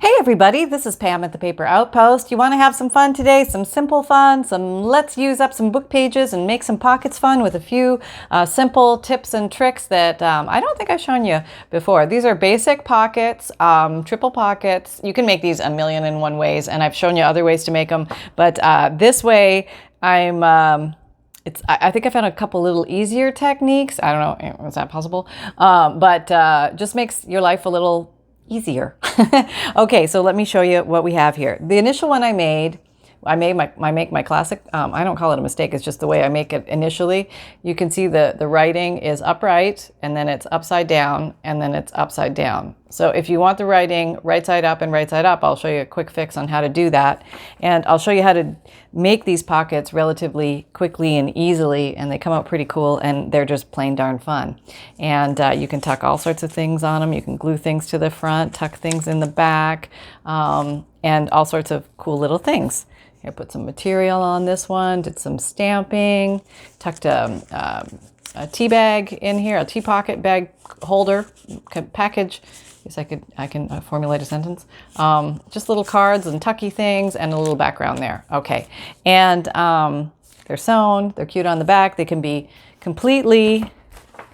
Hey everybody, this is Pam at the Paper Outpost. You want to have some fun today? Some simple fun, some let's use up some book pages and make some pockets fun with a few simple tips and tricks that I don't think I've shown you before. These are basic pockets, triple pockets. You can make these a million and one ways, and I've shown you other ways to make them. But this way, I think I found a couple little easier techniques. I don't know, is that possible? But just makes your life a little easier. Okay, so let me show you what we have here. The initial one I make my classic, I don't call it a mistake, it's just the way I make it initially. You can see the writing is upright, and then it's upside down, and then it's upside down. So if you want the writing right side up and right side up, I'll show you a quick fix on how to do that. And I'll show you how to make these pockets relatively quickly and easily, and they come out pretty cool, and they're just plain darn fun. And you can tuck all sorts of things on them. You can glue things to the front, tuck things in the back, and all sorts of cool little things. Here, put some material on this one, did some stamping, tucked a tea bag in here, a tea pocket bag holder package. Guess I can formulate a sentence. Just little cards and tucky things and a little background there. Okay, and they're sewn, they're cute on the back. They can be completely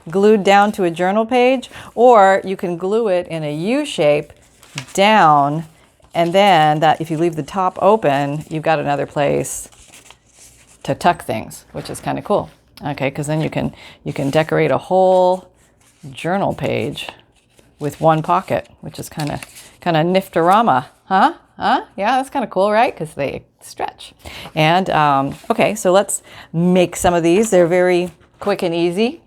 glued down to a journal page, or you can glue it in a U shape down. And then that, if you leave the top open, you've got another place to tuck things, which is kind of cool. Okay, because then you can decorate a whole journal page with one pocket, which is kind of niftarama, huh? Yeah, that's kind of cool, right? Because they stretch. And okay, so let's make some of these. They're very quick and easy.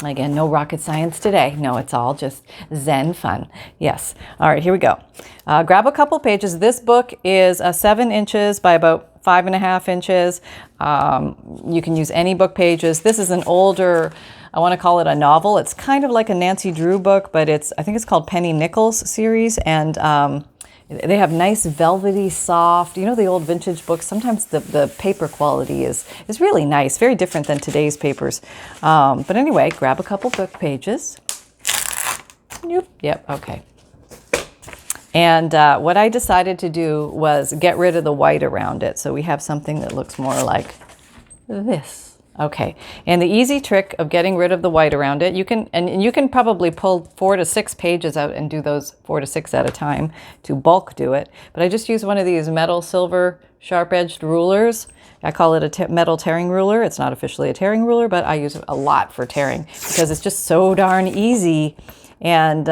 Again, no rocket science today. No, it's all just Zen fun. Yes. All right, here we go. Grab a couple pages. This book is 7 inches by about 5.5 inches. You can use any book pages. This is an older, I want to call it a novel. It's kind of like a Nancy Drew book, but I think it's called Penny Nichols series. And they have nice velvety, soft, you know, the old vintage books. Sometimes the paper quality is really nice, very different than today's papers. But anyway, grab a couple book pages. Yep, okay. And what I decided to do was get rid of the white around it. So we have something that looks more like this. Okay, and the easy trick of getting rid of the white around it, you can probably pull 4 to 6 pages out and do those 4 to 6 at a time to bulk do it. But I just use one of these metal silver sharp-edged rulers. I call it a metal tearing ruler. It's not officially a tearing ruler, but I use it a lot for tearing because it's just so darn easy. And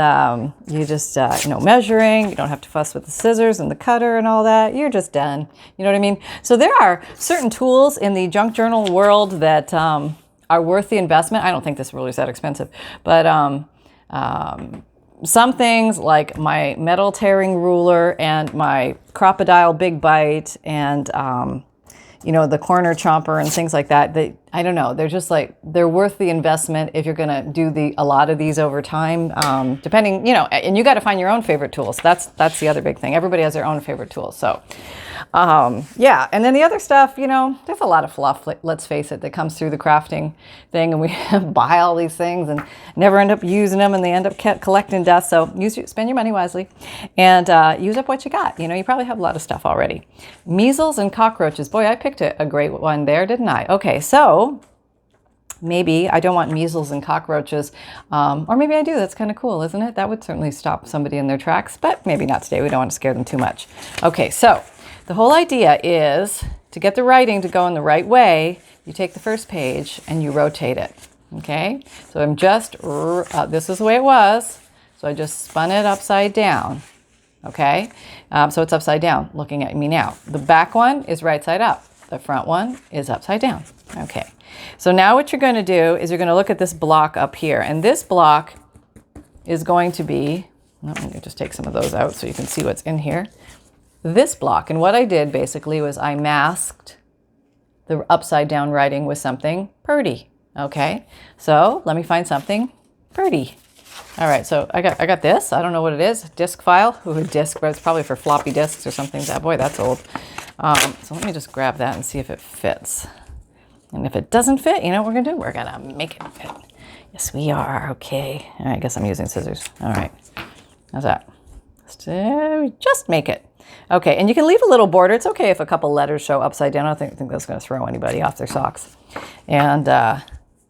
you just, measuring, you don't have to fuss with the scissors and the cutter and all that. You're just done. You know what I mean? So there are certain tools in the junk journal world that are worth the investment. I don't think this ruler is that expensive, but some things like my metal tearing ruler and my Crocodile Big Bite and the corner chomper and things like that, I don't know, they're just like, they're worth the investment if you're going to do a lot of these over time, depending, and you got to find your own favorite tools. That's the other big thing. Everybody has their own favorite tools. So, yeah. And then the other stuff, there's a lot of fluff, let's face it, that comes through the crafting thing, and we buy all these things and never end up using them, and they end up collecting dust. So spend your money wisely and use up what you got. You probably have a lot of stuff already. Measles and cockroaches. Boy, I picked a great one there, didn't I? Okay, so maybe I don't want measles and cockroaches, or maybe I do. That's kind of cool, isn't it? That would certainly stop somebody in their tracks, but maybe not today. We don't want to scare them too much. Okay, so the whole idea is to get the writing to go in the right way. You take the first page and you rotate it. Okay, so I'm just, this is the way it was. So I just spun it upside down. Okay, so it's upside down looking at me now. The back one is right side up. The front one is upside down. Okay, so now what you're going to do is you're going to look at this block up here. And this block is going to be, let me just take some of those out so you can see what's in here. This block, and what I did basically was I masked the upside down writing with something pretty. Okay, so let me find something pretty. All right, so I got this. I don't know what it is. Disc file. Ooh, a disc, but it's probably for floppy disks or something. Boy, that's old. So let me just grab that and see if it fits. And if it doesn't fit, you know what we're gonna do? We're gonna make it fit. Yes, we are. Okay. I guess I'm using scissors. All right. How's that? Just make it. Okay, and you can leave a little border. It's okay if a couple letters show upside down. I don't think that's going to throw anybody off their socks. And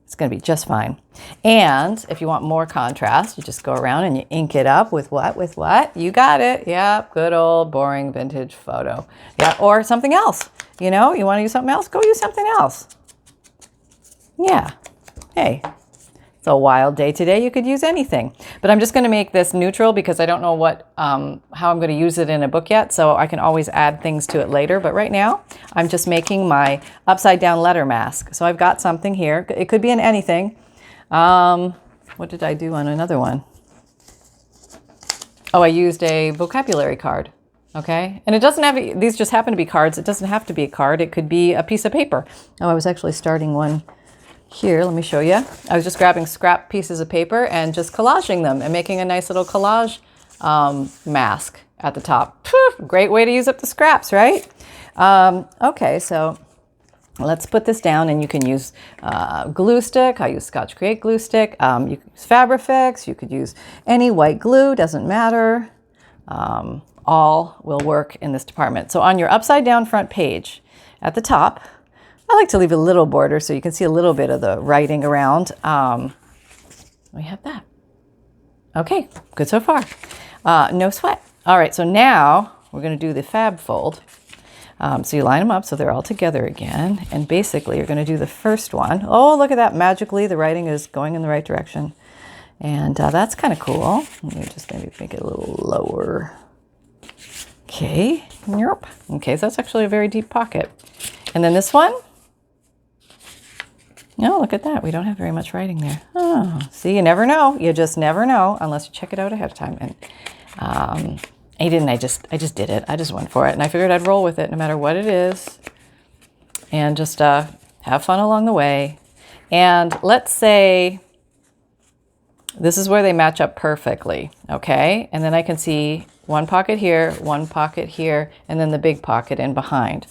it's going to be just fine. And if you want more contrast, you just go around and you ink it up with what? With what? You got it. Yeah, good old boring vintage photo. Yeah, or something else. You know, you want to use something else? Go use something else. Yeah. Hey. A wild day today, you could use anything, but I'm just going to make this neutral because I don't know what how I'm going to use it in a book yet, so I can always add things to it later. But right now I'm just making my upside down letter mask. So I've got something here. It could be in anything. What did I do on another one? Oh, I used a vocabulary card. Okay, and it doesn't have to, these just happen to be cards. It doesn't have to be a card. It could be a piece of paper. Oh, I was actually starting one here. Let me show you. I was just grabbing scrap pieces of paper and just collaging them and making a nice little collage mask at the top. Phew, great way to use up the scraps, right? Okay, so let's put this down, and you can use glue stick. I use Scotch Create glue stick. You can use Fabrifix. You could use any white glue, doesn't matter. All will work in this department. So on your upside down front page at the top, I like to leave a little border so you can see a little bit of the writing around. We have that. Okay, good so far. No sweat. All right, so now we're going to do the fab fold. So you line them up so they're all together again. And basically, you're going to do the first one. Oh, look at that. Magically, the writing is going in the right direction. And that's kind of cool. Let me just maybe make it a little lower. Okay. Okay, so that's actually a very deep pocket. And then this one. No, look at that. We don't have very much writing there. Oh, see, you never know. You just never know unless you check it out ahead of time. And I didn't. I just did it. I just went for it, and I figured I'd roll with it no matter what it is, and just have fun along the way. And let's say this is where they match up perfectly. Okay, and then I can see one pocket here, and then the big pocket in behind.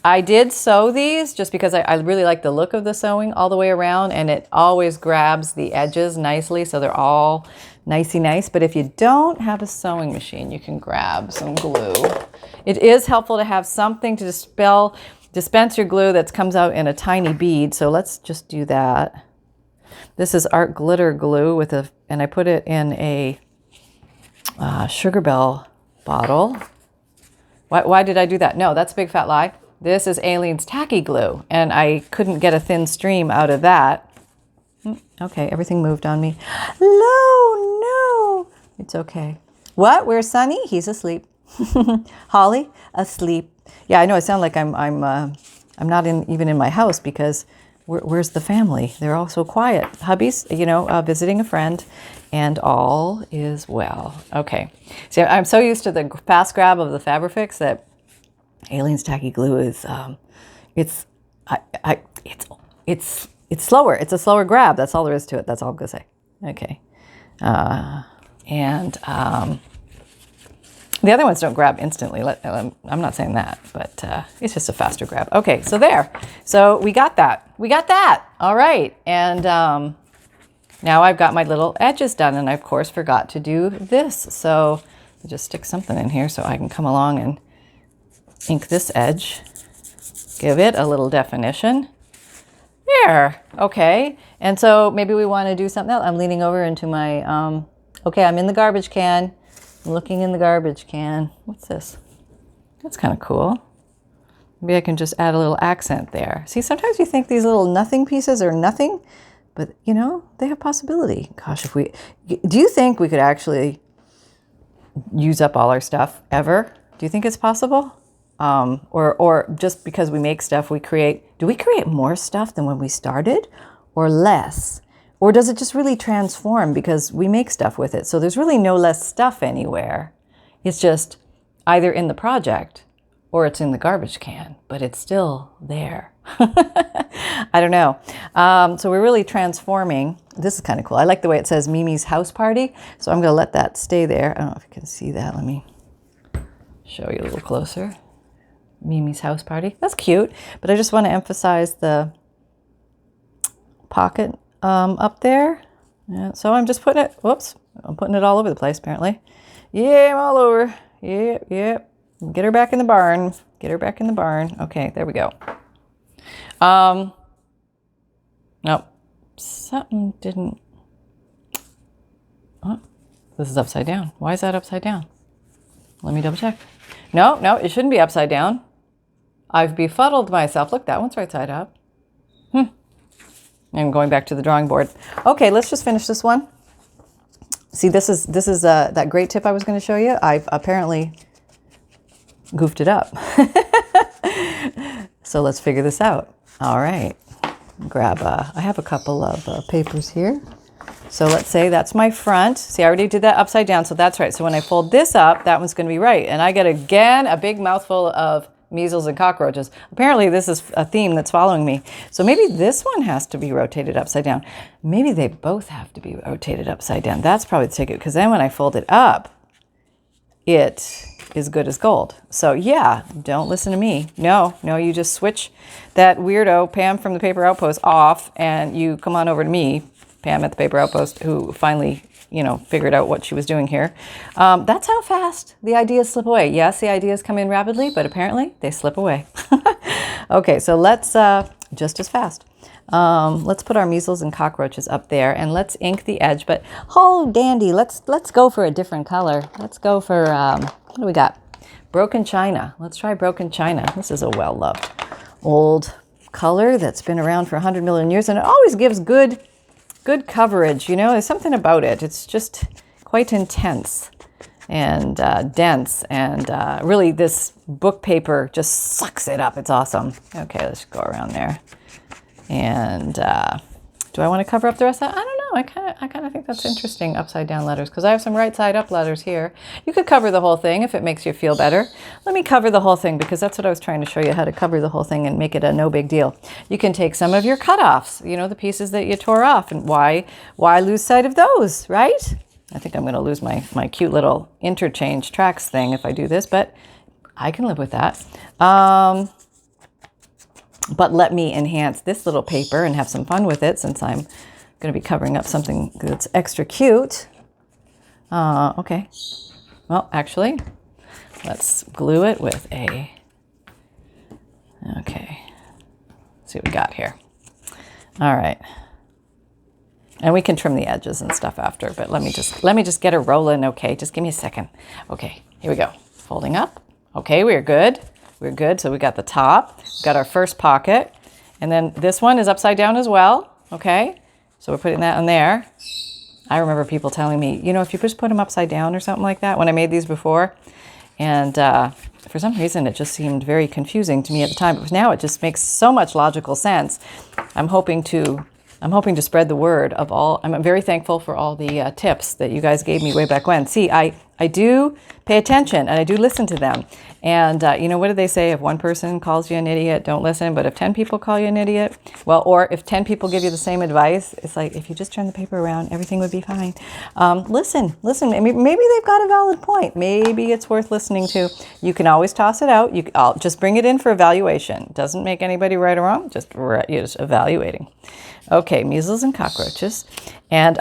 I did sew these just because I really like the look of the sewing all the way around, and it always grabs the edges nicely so they're all nicey nice. But if you don't have a sewing machine, you can grab some glue. It is helpful to have something to dispense your glue that comes out in a tiny bead. So let's just do that. This is art glitter glue and I put it in a Sugar Bell bottle. Why did I do that? No, that's a big fat lie. This is Aleene's tacky glue, and I couldn't get a thin stream out of that. Okay, everything moved on me. No, it's okay. What? Where's Sonny? He's asleep. Holly, asleep. Yeah, I know. I sound like I'm not even in my house because where's the family? They're all so quiet. Hubby's, visiting a friend, and all is well. Okay. See, I'm so used to the fast grab of the Fabrifix that Aleene's tacky glue is it's slower. It's a slower grab. That's all there is to it. That's all I'm gonna say. Okay. The other ones don't grab instantly. I'm not saying that, but it's just a faster grab. Okay, so there. So we got that. All right. And now I've got my little edges done, and I, of course, forgot to do this. So I'll just stick something in here so I can come along and ink this edge. Give it a little definition. There. Okay. And so maybe we want to do something else. I'm leaning over into my, okay, I'm in the garbage can. I'm looking in the garbage can. What's this? That's kind of cool. Maybe I can just add a little accent there. See, sometimes you think these little nothing pieces are nothing, but they have possibility. Gosh, do you think we could actually use up all our stuff ever? Do you think it's possible? Or just because we make stuff, do we create more stuff than when we started or less? Or does it just really transform because we make stuff with it? So there's really no less stuff anywhere. It's just either in the project or it's in the garbage can, but it's still there. I don't know. So we're really transforming. This is kind of cool. I like the way it says Mimi's house party. So I'm going to let that stay there. I don't know if you can see that. Let me show you a little closer. Mimi's house party. That's cute. But I just want to emphasize the pocket up there. Yeah, so I'm just putting it, whoops, I'm putting it all over the place, apparently. Yeah, I'm all over. Yep, yep. Get her back in the barn. Get her back in the barn. Okay, there we go. Nope. Something didn't... Oh, this is upside down. Why is that upside down? Let me double check. No, it shouldn't be upside down. I've befuddled myself. Look, that one's right side up. I'm going back to the drawing board. Okay, let's just finish this one. See, this is that great tip I was going to show you. I've apparently goofed it up. So let's figure this out. All right. Grab I have a couple of papers here. So let's say that's my front. See, I already did that upside down, so that's right. So when I fold this up, that one's going to be right. And I get, again, a big mouthful of measles and cockroaches. Apparently, this is a theme that's following me. So maybe this one has to be rotated upside down. Maybe they both have to be rotated upside down. That's probably the ticket, because then when I fold it up, it is good as gold. So yeah, don't listen to me. No, you just switch that weirdo Pam from the Paper Outpost off, and you come on over to me, Pam at the Paper Outpost, who finally, figured out what she was doing here. That's how fast the ideas slip away. Yes, the ideas come in rapidly, but apparently they slip away. Okay, so let's, just as fast. Let's put our measles and cockroaches up there, and let's ink the edge, but oh, dandy, let's go for a different color. Let's go for, what do we got? Broken China. Let's try Broken China. This is a well-loved old color that's been around for 100 million years, and it always gives good coverage. There's something about it. It's just quite intense and dense, and really this book paper just sucks it up. It's awesome. Okay, let's go around there. And do I want to cover up the rest of that? I don't know. I kind of think that's interesting, upside down letters, because I have some right side up letters here. You could cover the whole thing if it makes you feel better. Let me cover the whole thing, because that's what I was trying to show you, how to cover the whole thing and make it a no big deal. You can take some of your cutoffs, the pieces that you tore off, and why lose sight of those, right? I think I'm going to lose my cute little interchange tracks thing if I do this, but I can live with that. But let me enhance this little paper and have some fun with it, since I'm going to be covering up something that's extra cute. Okay. Well, actually, let's glue it with a... Okay. Let's see what we got here. All right. And we can trim the edges and stuff after, but let me just get her rolling. Okay, just give me a second. Okay, here we go. Folding up. Okay, we're good. We're good. So we got the top, we got our first pocket, and then this one is upside down as well. Okay, so we're putting that in there. I remember people telling me, if you just put them upside down or something like that, when I made these before, and for some reason it just seemed very confusing to me at the time, but now it just makes so much logical sense. I'm hoping to spread the word of all. I'm very thankful for all the tips that you guys gave me way back when. See, I do pay attention, and I do listen to them. And what do they say? If one person calls you an idiot, don't listen. But if 10 people call you an idiot, well, or if 10 people give you the same advice, it's like, if you just turn the paper around, everything would be fine. Listen. Maybe they've got a valid point. Maybe it's worth listening to. You can always toss it out. I'll just bring it in for evaluation. Doesn't make anybody right or wrong. Just evaluating. Okay, measles and cockroaches. And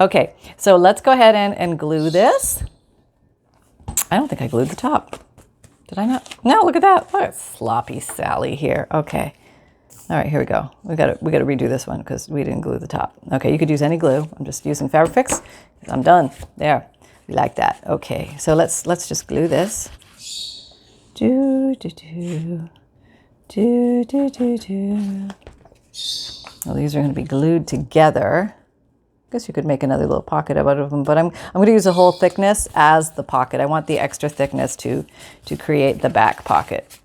okay, so let's go ahead and glue this. I don't think I glued the top. Did I not? No, look at that. Look, sloppy Sally here. Okay. All right, here we go. We got to redo this one because we didn't glue the top. Okay, you could use any glue. I'm just using Fabric Fix. I'm done. There. We like that. Okay, so let's just glue this. Well, these are going to be glued together. I guess you could make another little pocket out of them, but I'm going to use the whole thickness as the pocket. I want the extra thickness to create the back pocket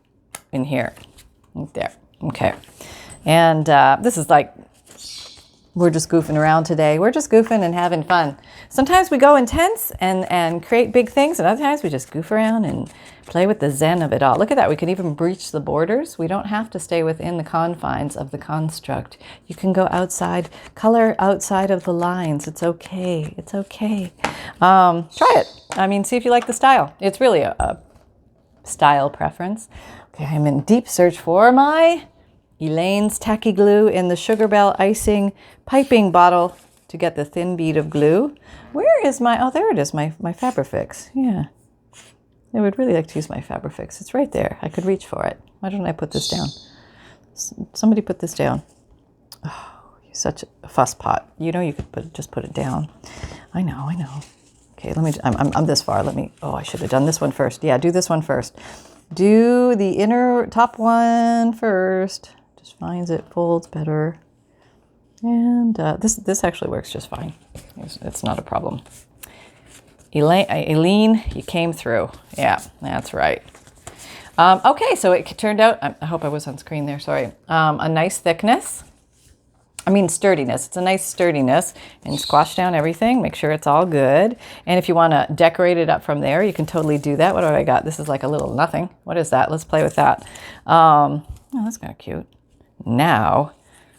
in here. Right there. Okay. And this is like, we're just goofing around today. We're just goofing and having fun. Sometimes we go intense and create big things, and other times we just goof around and play with the zen of it all. Look at that. We can even breach the borders. We don't have to stay within the confines of the construct. You can go outside, color outside of the lines. It's okay. It's okay. Try it. I mean, see if you like the style. It's really a style preference. Okay, I'm in deep search for my Elaine's Tacky Glue in the Sugar Bell Icing Piping Bottle. to get the thin bead of glue. Where is my, oh, there it is, my Fabrifix. Yeah. I would really like to use my Fabrifix. It's right there. I could reach for it. Why don't I put this down? Somebody put this down. Oh, you're such a fuss pot. You know you could just put it down. I know. Okay, let me, I'm this far. Let me, oh, I should have done this one first. Yeah, do this one first. Do the inner top one first. Just finds it folds better. And this actually works just fine. It's not a problem. Eileen, you came through. Yeah, that's right. Okay, so it turned out, I hope I was on screen there, sorry. A nice thickness. I mean sturdiness. It's a nice sturdiness. And squash down everything. Make sure it's all good. And if you want to decorate it up from there, you can totally do that. What do I got? This is like a little nothing. What is that? Let's play with that. Oh, that's kind of cute. Now,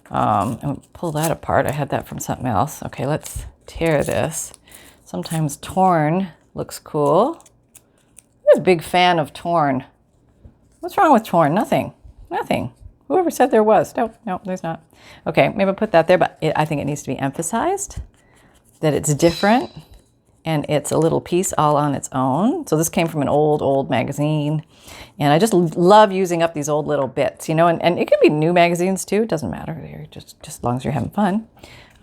and pull that apart. I had that from something else. Okay, let's tear this. Sometimes torn looks cool. I'm a big fan of torn. What's wrong with torn? Nothing. Whoever said there was. No, there's not. Okay, maybe I'll put that there, but I think it needs to be emphasized that it's different and it's a little piece all on its own. So this came from an old magazine, and I just love using up these old little bits, you know, and it could be new magazines too. It doesn't matter, just as long as you're having fun.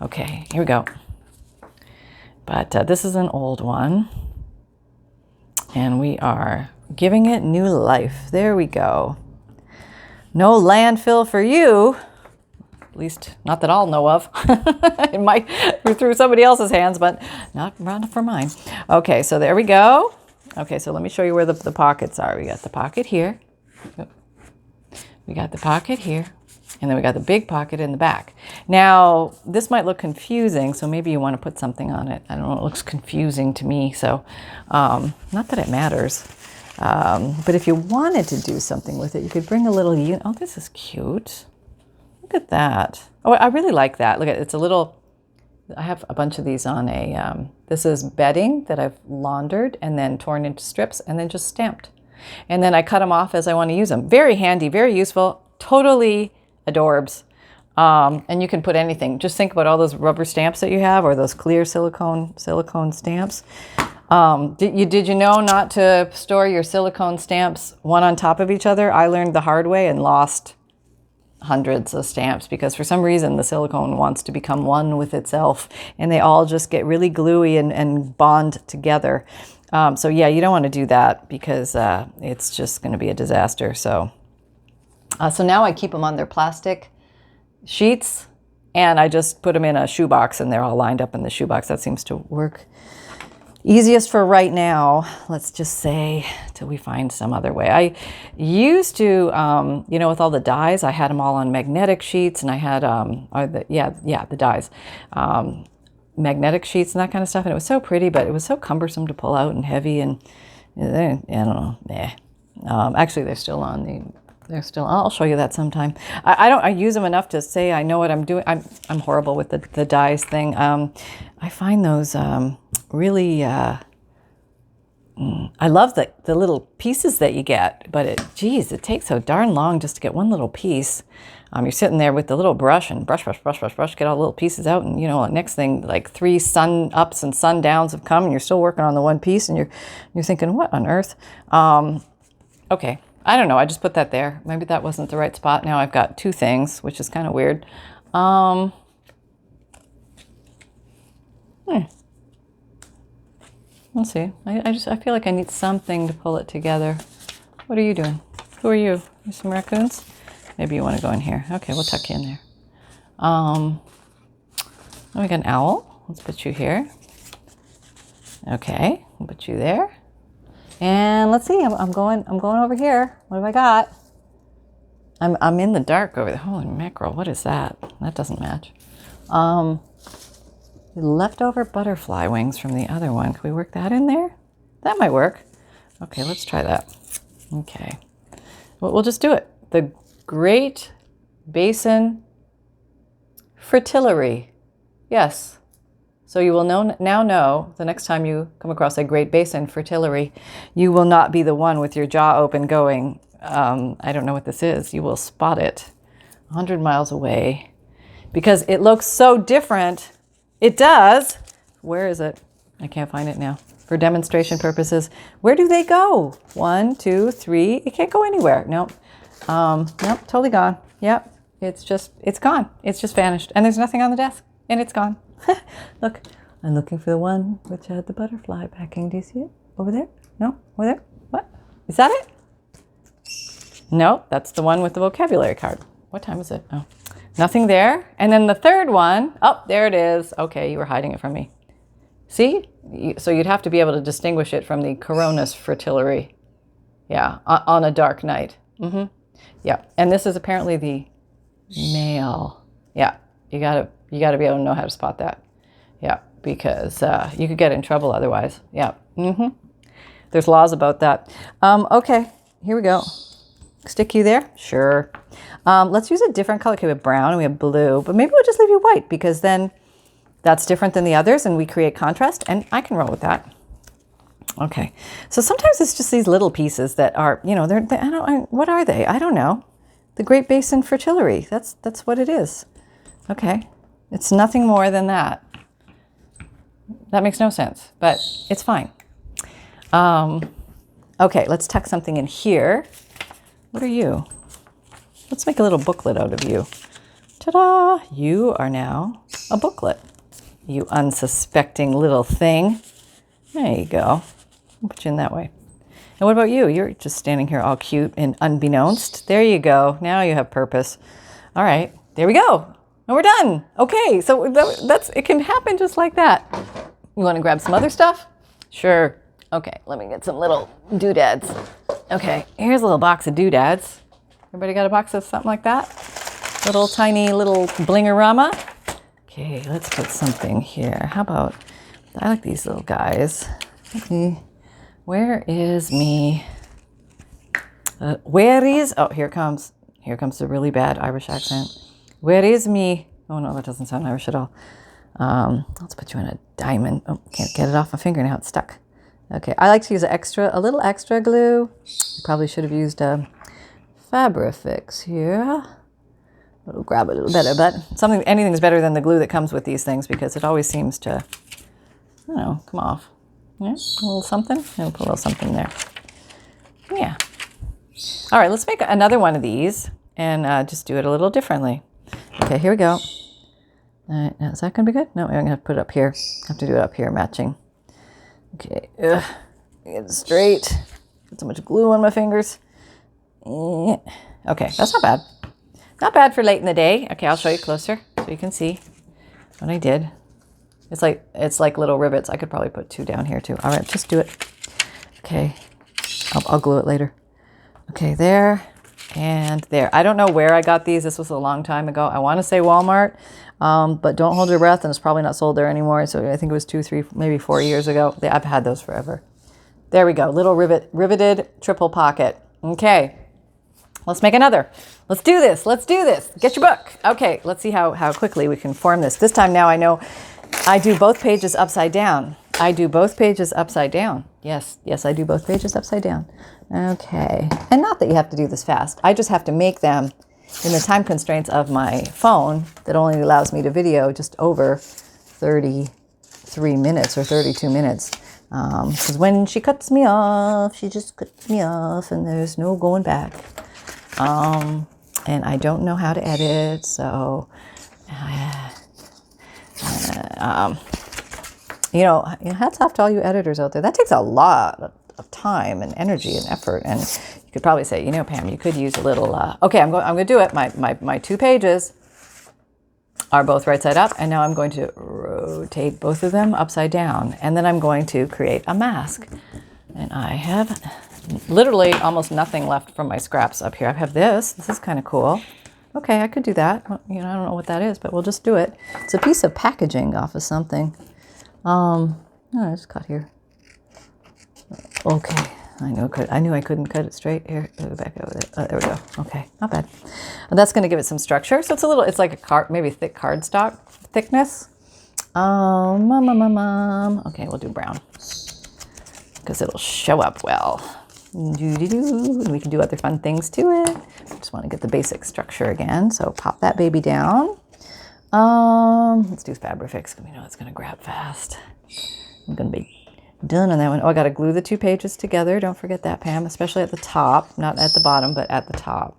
Okay, here we go. But this is an old one, and we are giving it new life. There we go. No landfill for you. At least, not that I'll know of. It might be through somebody else's hands, but not for mine. Okay, so there we go. Okay, so let me show you where the pockets are. We got the pocket here. We got the pocket here. And then we got the big pocket in the back. Now, this might look confusing, so maybe you want to put something on it. I don't know, it looks confusing to me, so not that it matters. But if you wanted to do something with it, you could bring a little unit. Oh, this is cute. Look at that. Oh, I really like that. Look at it. It's a little, I have a bunch of these on a, this is bedding that I've laundered and then torn into strips and then just stamped. And then I cut them off as I want to use them. Very handy, very useful, totally adorbs. And you can put anything. Just think about all those rubber stamps that you have, or those clear silicone stamps. Did you know not to store your silicone stamps one on top of each other? I learned the hard way and lost hundreds of stamps because for some reason the silicone wants to become one with itself, and they all just get really gluey and bond together. So yeah, you don't want to do that because it's just going to be a disaster. So now I keep them on their plastic sheets, and I just put them in a shoebox, and they're all lined up in the shoebox. That seems to work easiest for right now, let's just say, till we find some other way. I used to, you know, with all the dies, I had them all on magnetic sheets, and I had, the dies, magnetic sheets and that kind of stuff, and it was so pretty, but it was so cumbersome to pull out and heavy, and I don't know, actually, they're still on I'll show you that sometime. I use them enough to say I know what I'm doing. I'm horrible with the dies thing. I find those really, I love the little pieces that you get, but it takes so darn long just to get one little piece. You're sitting there with the little brush and brush, get all the little pieces out, and you know, next thing, like 3 sun ups and sun downs have come, and you're still working on the one piece, and you're thinking, what on earth? Okay. I don't know. I just put that there. Maybe that wasn't the right spot. Now I've got 2 things, which is kind of weird. Let's see. I feel like I need something to pull it together. What are you doing? Who are you? You some raccoons? Maybe you want to go in here. Okay, we'll tuck you in there. Then we got an owl. Let's put you here. Okay, we'll put you there. And let's see, I'm going over here. What have I got? I'm in the dark over there. Holy mackerel, what is that? That doesn't match. Leftover butterfly wings from the other one. Can we work that in there? That might work. Okay, let's try that. Okay. We'll just do it. The Great Basin Fritillary. Yes. So you will now know the next time you come across a Great Basin Fritillary, you will not be the one with your jaw open going, I don't know what this is. You will spot it 100 miles away because it looks so different It does. Where is it? I can't find it now. For demonstration purposes, where do they go? 1, 2, 3. It can't go anywhere. Nope. Nope, totally gone. Yep. It's gone. It's just vanished. And there's nothing on the desk. And it's gone. Look, I'm looking for the one which had the butterfly backing. Do you see it? Over there? No? Over there? What? Is that it? No, that's the one with the vocabulary card. What time is it? Oh, nothing there. And then the third one, oh, there it is. Okay, you were hiding it from me. See? So you'd have to be able to distinguish it from the Coronis fritillary. Yeah, on a dark night. Yeah, and this is apparently the male. Yeah, you gotta be able to know how to spot that. Yeah, because you could get in trouble otherwise. Yeah. There's laws about that. Okay, here we go. Stick you there? Sure. Let's use a different color. Okay, we have brown and we have blue, but maybe we'll just leave you white because then that's different than the others and we create contrast, and I can roll with that. Okay, so sometimes it's just these little pieces that are, you know, what are they? I don't know. The Great Basin fritillary. That's what it is. Okay, it's nothing more than that. That makes no sense, but it's fine. Okay, let's tuck something in here. What are you? Let's make a little booklet out of you. Ta-da! You are now a booklet. You unsuspecting little thing. There you go. I'll put you in that way. And what about you? You're just standing here all cute and unbeknownst. There you go. Now you have purpose. All right, there we go. And we're done. Okay, so it can happen just like that. You want to grab some other stuff? Sure. Okay, let me get some little doodads. Okay, here's a little box of doodads. Everybody got a box of something like that? Little tiny little blingerama. Okay, let's put something here. How about, I like these little guys. Where is me? Oh, here comes the really bad Irish accent. Where is me? Oh no, that doesn't sound Irish at all. Let's put you in a diamond. Oh, can't get it off my finger now, it's stuck. Okay, I like to use a little extra glue. Probably should have used a Fabrifix here. It'll grab it a little better, but anything's better than the glue that comes with these things because it always seems to, I don't know, come off. Yeah, a little something. I'll put a little something there. Yeah. All right, let's make another one of these and just do it a little differently. Okay, here we go. All right, now is that going to be good? No, I'm going to have to put it up here. I have to do it up here, matching. Okay, get it straight. Got so much glue on my fingers. Okay, that's not bad. Not bad for late in the day. Okay, I'll show you closer so you can see what I did. It's like little rivets. I could probably put 2 down here too. All right, just do it. Okay, I'll glue it later. Okay, there and there. I don't know where I got these. This was a long time ago. I want to say Walmart, but don't hold your breath, and it's probably not sold there anymore. So I think it was 2, 3, maybe 4 years ago. I've had those forever. There we go. Little riveted triple pocket. Okay. Let's make another. Let's do this. Let's do this. Get your book. Okay, let's see how quickly we can form this. This time now I know I do both pages upside down. I do both pages upside down. Yes, I do both pages upside down. Okay. And not that you have to do this fast. I just have to make them in the time constraints of my phone that only allows me to video just over 33 minutes or 32 minutes. Because when she cuts me off, she just cuts me off and there's no going back. And I don't know how to edit, so, hats off to all you editors out there. That takes a lot of time and energy and effort. And you could probably say, Pam, you could use a little, okay, I'm going to do it. My 2 pages are both right side up. And now I'm going to rotate both of them upside down. And then I'm going to create a mask. And I have literally almost nothing left from my scraps up here. I have this. This is kind of cool. Okay, I could do that. I don't know what that is, but we'll just do it. It's a piece of packaging off of something. I just cut here. Okay, I knew I couldn't cut it straight. Here, back over there. There we go. Okay, not bad. And that's going to give it some structure. So it's like a maybe thick cardstock thickness. Okay, we'll do brown because it'll show up well. And we can do other fun things to it. I just want to get the basic structure again. So pop that baby down. Let's do Fabrifix because we know it's going to grab fast. I'm going to be done on that one. Oh, I got to glue the 2 pages together. Don't forget that, Pam, especially at the top, not at the bottom, but at the top.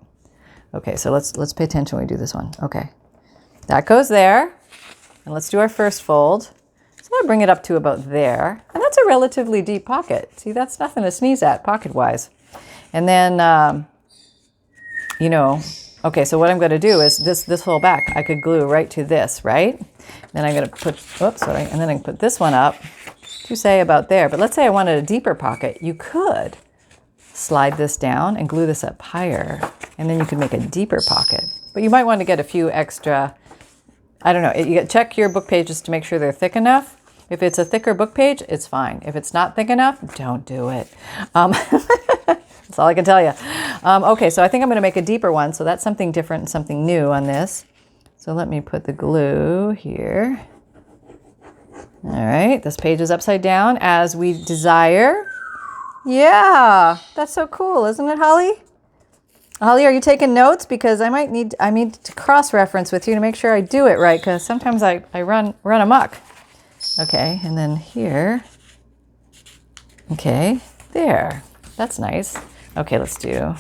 Okay, so let's pay attention when we do this one. Okay, that goes there. And let's do our first fold. So I'll bring it up to about there. And that's a relatively deep pocket. See, that's nothing to sneeze at pocket-wise. And then, you know, okay, so what I'm going to do is this whole back, I could glue right to this, right? Then I'm going to put, oops, sorry, and then I can put this one up to say about there. But let's say I wanted a deeper pocket. You could slide this down and glue this up higher, and then you could make a deeper pocket. But you might want to get a few extra, I don't know, check your book pages to make sure they're thick enough. If it's a thicker book page, it's fine. If it's not thick enough, don't do it. That's all I can tell you. Okay, so I think I'm going to make a deeper one. So that's something different and something new on this. So let me put the glue here. All right, this page is upside down as we desire. Yeah, that's so cool, isn't it, Holly? Holly, are you taking notes? Because I need to cross-reference with you to make sure I do it right, because sometimes I run amok. Okay, and then here. Okay, there. That's nice. Okay, let's do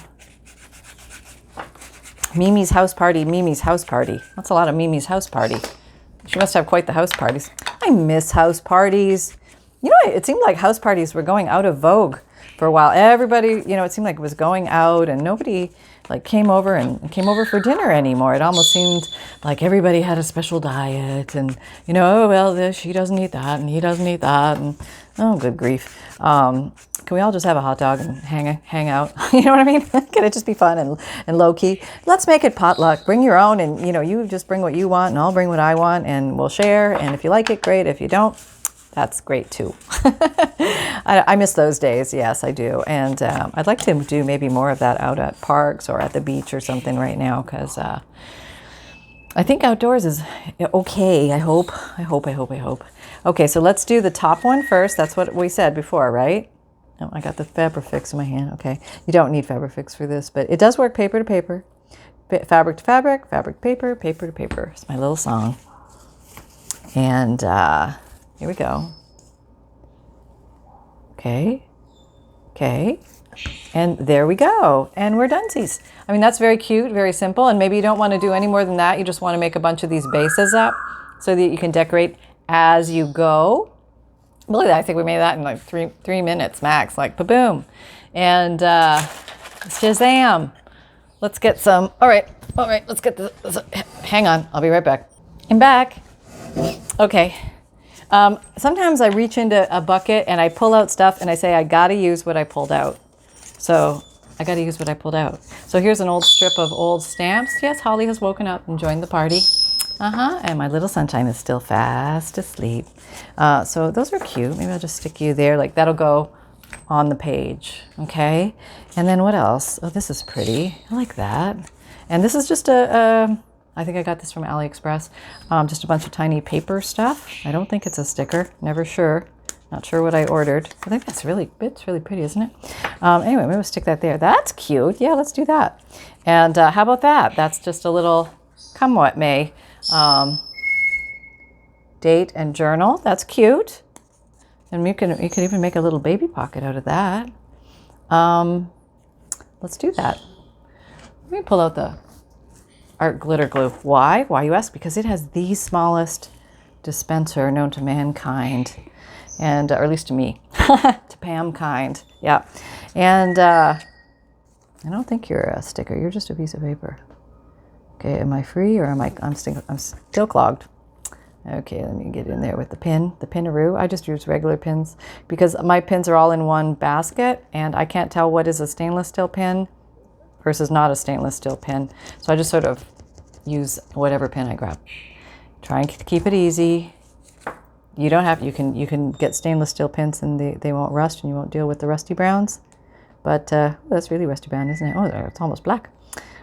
Mimi's house party, Mimi's house party. That's a lot of Mimi's house party. She must have quite the house parties. I miss house parties. You know, it seemed like house parties were going out of vogue for a while. Everybody, you know, it seemed like it was going out and nobody like came over for dinner anymore. It almost seemed like everybody had a special diet and, you know, oh, well, she doesn't eat that and he doesn't eat that. And oh, good grief. Can we all just have a hot dog and hang out? You know what I mean? Can it just be fun and low key? Let's make it potluck. Bring your own and, you know, you just bring what you want and I'll bring what I want and we'll share. And if you like it, great. If you don't, that's great too. I miss those days. Yes, I do. And I'd like to do maybe more of that out at parks or at the beach or something right now because I think outdoors is okay. I hope. Okay, so let's do the top one first. That's what we said before, right? Oh, I got the Fabrifix in my hand. Okay, you don't need Fabrifix for this, but it does work paper to paper, fabric to fabric, fabric to paper, paper to paper. It's my little song. And here we go. Okay. And there we go. And we're donesies. I mean, that's very cute, very simple. And maybe you don't want to do any more than that. You just want to make a bunch of these bases up so that you can decorate as you go. Look at that. I think we made that in like three minutes max, like ba-boom. And shazam. Let's get some. All right. Let's get this. Hang on. I'll be right back. I'm back. Okay. Sometimes I reach into a bucket and I pull out stuff and I say, I got to use what I pulled out. So I got to use what I pulled out. So here's an old strip of old stamps. Yes, Holly has woken up and joined the party. And my little sunshine is still fast asleep. So those are cute. Maybe I'll just stick you there. Like that'll go on the page. Okay. And then what else? Oh, this is pretty. I like that. And this is just I think I got this from AliExpress. Just a bunch of tiny paper stuff. I don't think it's a sticker. Never sure. Not sure what I ordered. I think it's really pretty, isn't it? Anyway, maybe we'll stick that there. That's cute. Yeah, let's do that. And how about that? That's just a little come what may. Date and journal. That's cute. And you can even make a little baby pocket out of that. Let's do that. Let me pull out the art glitter glue. Why? Why, you ask? Because it has the smallest dispenser known to mankind, and or at least to me, to Pam kind. Yeah, and I don't think you're a sticker. You're just a piece of paper. Okay, am I free or am I? I'm still clogged. Okay, let me get in there with the pinaroo. I just use regular pins because my pins are all in one basket, and I can't tell what is a stainless steel pin versus not a stainless steel pin. So I just sort of use whatever pin I grab. Try and keep it easy. You don't have, you can get stainless steel pins and they won't rust and you won't deal with the rusty browns. But that's really rusty brown, isn't it? Oh, it's almost black.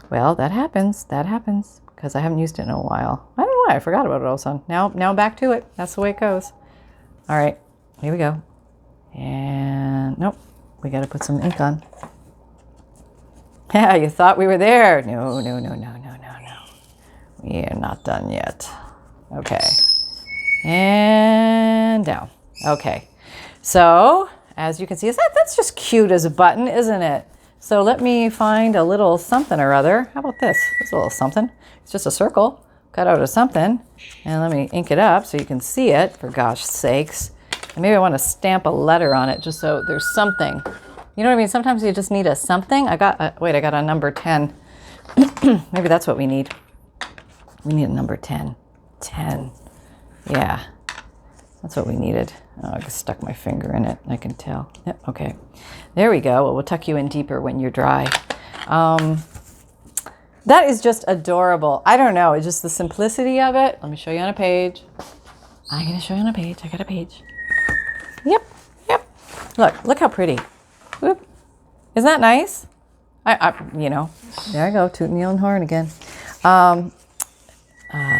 Well, that happens because I haven't used it in a while. I don't know why, I forgot about it all of a sudden. Now back to it. That's the way it goes. All right, here we go. And nope, we got to put some ink on. Yeah, you thought we were there. No. We are not done yet. Okay. And down. Okay. So, as you can see, that's just cute as a button, isn't it? So let me find a little something or other. How about this? It's a little something. It's just a circle cut out of something. And let me ink it up so you can see it, for gosh sakes. And maybe I want to stamp a letter on it just so there's something. You know what I mean? Sometimes you just need a something. I got a number 10. Maybe that's what we need. We need a number 10. 10. Yeah, that's what we needed. Oh, I just stuck my finger in it. I can tell. Yep, okay. There we go. Well, we'll tuck you in deeper when you're dry. That is just adorable. I don't know. It's just the simplicity of it. Let me show you on a page. I'm going to show you on a page. I got a page. Yep. Look how pretty. Whoop. Isn't that nice? There I go, tooting the own horn again.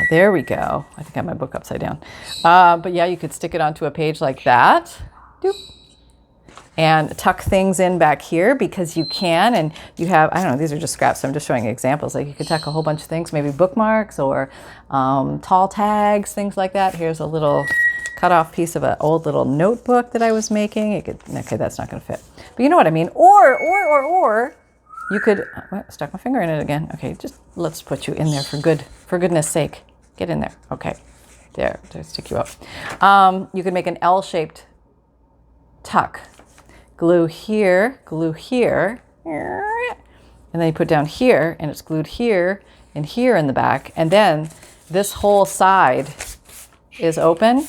There we go. I think I have my book upside down. But yeah, you could stick it onto a page like that. Doop. And tuck things in back here because you can. And you have, I don't know, these are just scraps, so I'm just showing examples. Like you could tuck a whole bunch of things, maybe bookmarks or tall tags, things like that. Here's a little cut off piece of an old little notebook that I was making. Okay, that's not going to fit. But you know what I mean. Or you could, stuck my finger in it again. Okay, just let's put you in there for goodness sake. Get in there. Okay, there, to stick you up. You could make an L-shaped tuck. Glue here, and then you put down here, and it's glued here and here in the back. And then this whole side is open,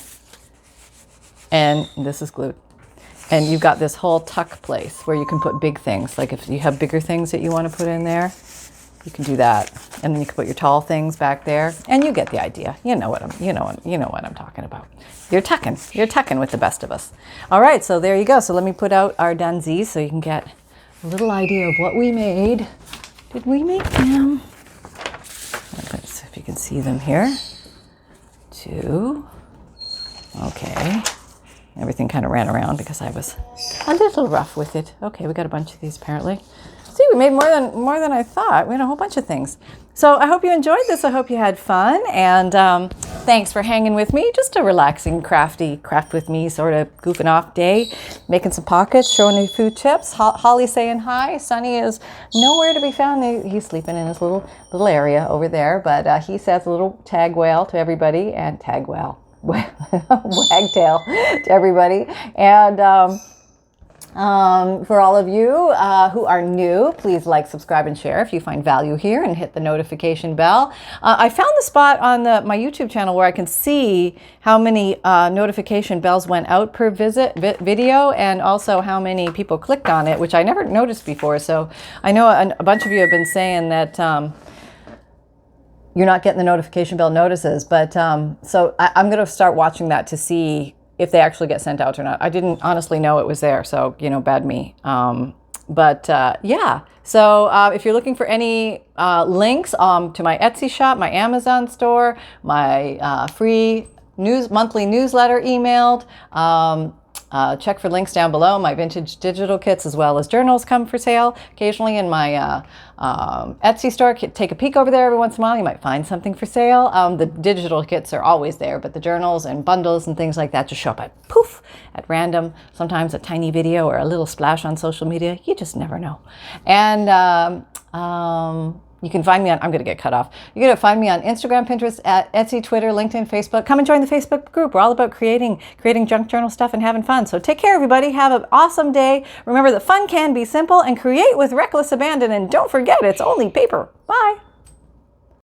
and this is glued. And you've got this whole tuck place where you can put big things. Like if you have bigger things that you want to put in there, you can do that. And then you can put your tall things back there. And you get the idea. You know what I'm talking about. You're tucking with the best of us. All right, so there you go. So let me put out our dunsies so you can get a little idea of what we made. Did we make them? Let's see if you can see them here. 2. Okay. Everything kind of ran around because I was a little rough with it. Okay, we got a bunch of these apparently. See, we made more than I thought. We had a whole bunch of things. So I hope you enjoyed this. I hope you had fun. And thanks for hanging with me. Just a relaxing, crafty, craft with me sort of goofing off day. Making some pockets, showing you a few tips. Holly saying hi. Sonny is nowhere to be found. He's sleeping in his little area over there. But he says a little tag whale to everybody. And tag whale. Wagtail to everybody. And for all of you who are new, please like, subscribe, and share if you find value here, and hit the notification bell. I found the spot on my YouTube channel where I can see how many notification bells went out per video, and also how many people clicked on it, which I never noticed before. So I know a bunch of you have been saying that you're not getting the notification bell notices, but so I'm going to start watching that to see if they actually get sent out or not. I didn't honestly know it was there, so, bad me. Yeah, so if you're looking for any links to my Etsy shop, my Amazon store, my free monthly newsletter emailed, check for links down below. My vintage digital kits as well as journals come for sale occasionally in my Etsy store. Take a peek over there every once in a while. You might find something for sale. The digital kits are always there, but the journals and bundles and things like that just show up at random. Sometimes a tiny video or a little splash on social media. You just never know. And you can find me on, I'm going to get cut off. You're going to find me on Instagram, Pinterest, Etsy, Twitter, LinkedIn, Facebook. Come and join the Facebook group. We're all about creating junk journal stuff and having fun. So take care, everybody. Have an awesome day. Remember that fun can be simple, and create with reckless abandon. And don't forget, it's only paper. Bye.